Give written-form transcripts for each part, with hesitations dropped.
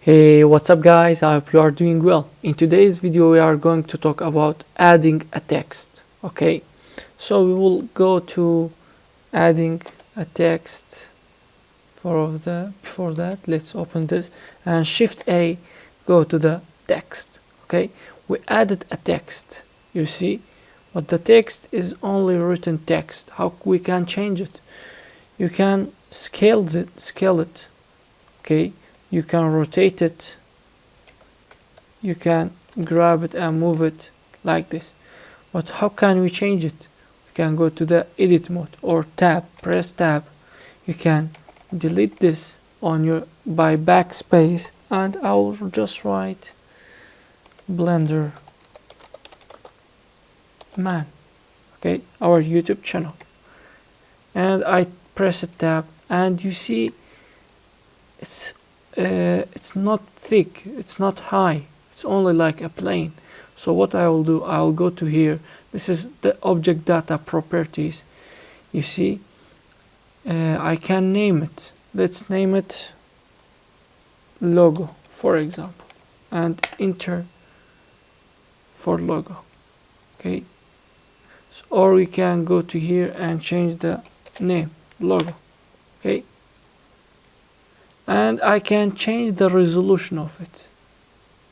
Hey, what's up guys? I hope you are doing well. In today's video we are going to talk about adding a text. Okay, so we will go to adding a text. Before that, let's open this and Shift A, go to the text. Okay, we added a text, you see, but the text is only written text. How we can change it? You can scale it. Okay, you can rotate it, you can grab it and move it like this. But how can we change it? We can go to the edit mode or tab, press tab. You can delete this on your by backspace, and I'll just write Blender Man. Okay, our YouTube channel, and I press a tab, and you see it's not thick, it's not high, it's only like a plane. So what I will do, I'll go to here. This is the object data properties. You see, I can name it. Let's name it logo, for example, and enter for logo. Okay, so, or we can go to here and change the name logo. Okay, and I can change the resolution of it.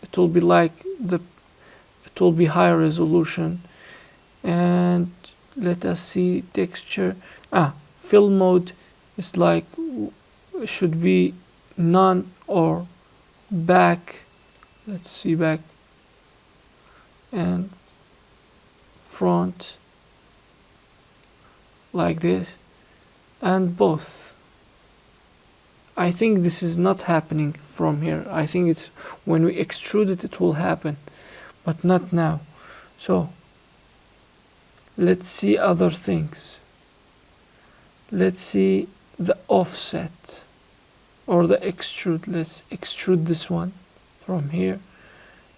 It will be like it will be high resolution. And let us see texture. Fill mode is like should be none or back. Let's see, back and front like this, and both. I think this is not happening from here. I think it's when we extrude it, it will happen, but not now. So let's see other things. Let's see the offset or the extrude. Let's extrude this one from here,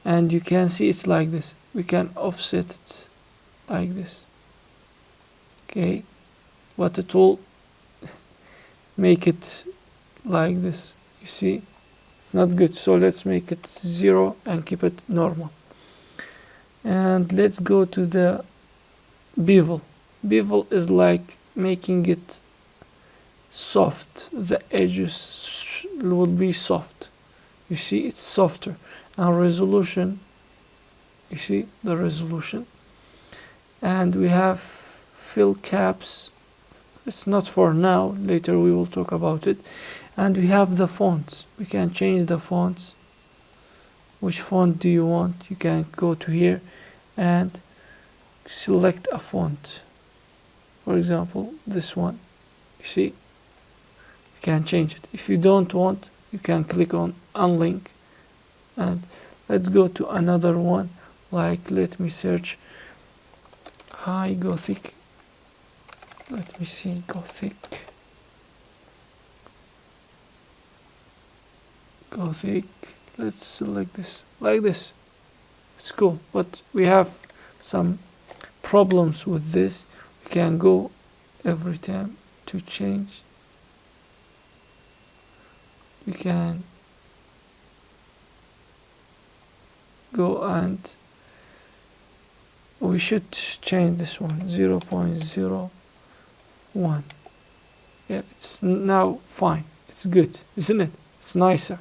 and you can see it's like this. We can offset it like this. Okay, but it will make it like this. You see, it's not good. So let's make it 0 and keep it normal. And let's go to the bevel. Bevel is like making it soft. The edges will be soft. You see, it's softer. And resolution, you see the resolution. And we have fill caps. It's not for now, later we will talk about it. And we have the fonts. We can change the fonts. Which font do you want? You can go to here and select a font. For example, this one. You see, you can change it. If you don't want, you can click on unlink. And let's go to another one. Like, let me search high Gothic. Let me see, Gothic. Let's select this like this. It's cool, but we have some problems with this. We can go every time to change. We can go and we should change this one 0.01. Yeah, it's now fine. It's good, isn't it? It's nicer.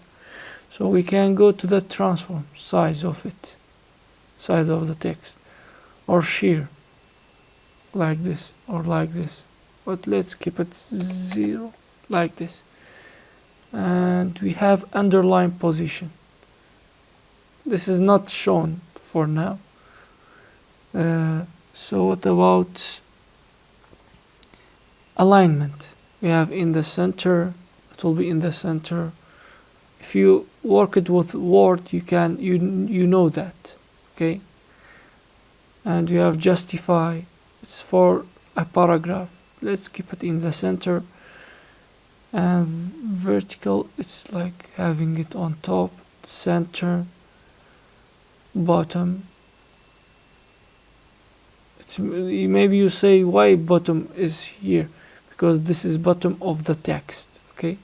So we can go to the transform size of it, size of the text, or shear like this or like this, but let's keep it 0 like this. And we have underline position. This is not shown for now. So what about alignment? We have in the center. It will be in the center. If you work it with Word, you can you know that. Okay, and you have justify. It's for a paragraph. Let's keep it in the center. And vertical, it's like having it on top, center, bottom. Maybe you say, why bottom is here? Because this is bottom of the text. Okay,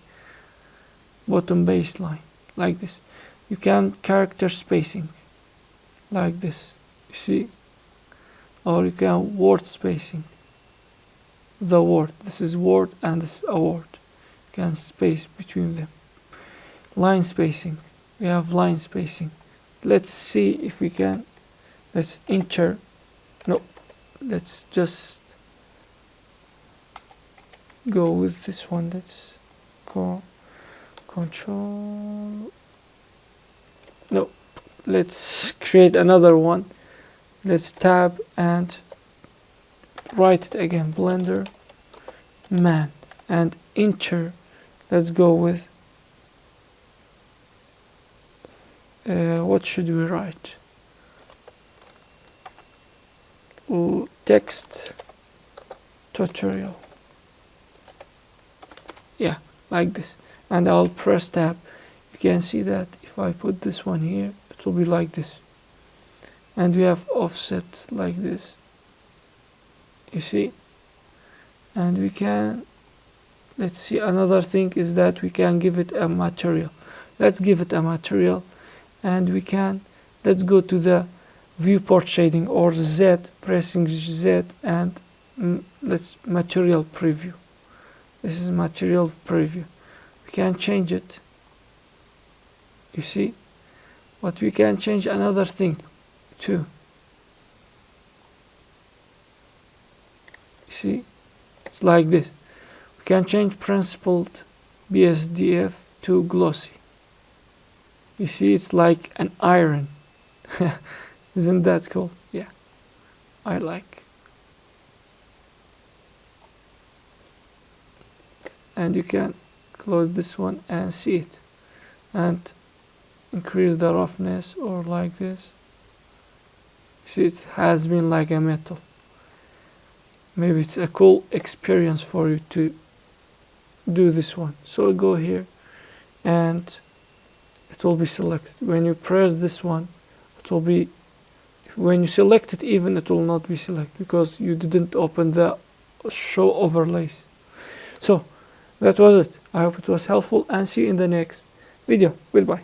bottom baseline. like this. You can character spacing like this, you see, or you can word spacing, the word, this is word and this is a word, you can space between them. Line spacing, we have line spacing. Let's see if we can, let's enter, no, let's just go with this one. Let's go control, no, let's create another one. Let's tab and write it again, blender man, and enter. Let's go with what should we write? Text tutorial, yeah, like this, and I'll press tab. You can see that if I put this one here, it will be like this, and we have offset like this, you see. And we can, let's see, another thing is that we can give it a material. Let's give it a material, and we can, let's go to the viewport shading, or Z, pressing Z, and let's material preview. This is material preview. We can change it, you see, but we can change another thing too, you see. It's like this. We can change principled BSDF to glossy. You see, it's like an iron. Isn't that cool? Yeah, I like. And you can close this one and see it, and increase the roughness, or like this. See, it has been like a metal. Maybe it's a cool experience for you to do this one. So go here, and it will be selected. When you press this one, it will be, when you select it even, it will not be selected because you didn't open the show overlays. So that was it. I hope it was helpful, and see you in the next video. Goodbye.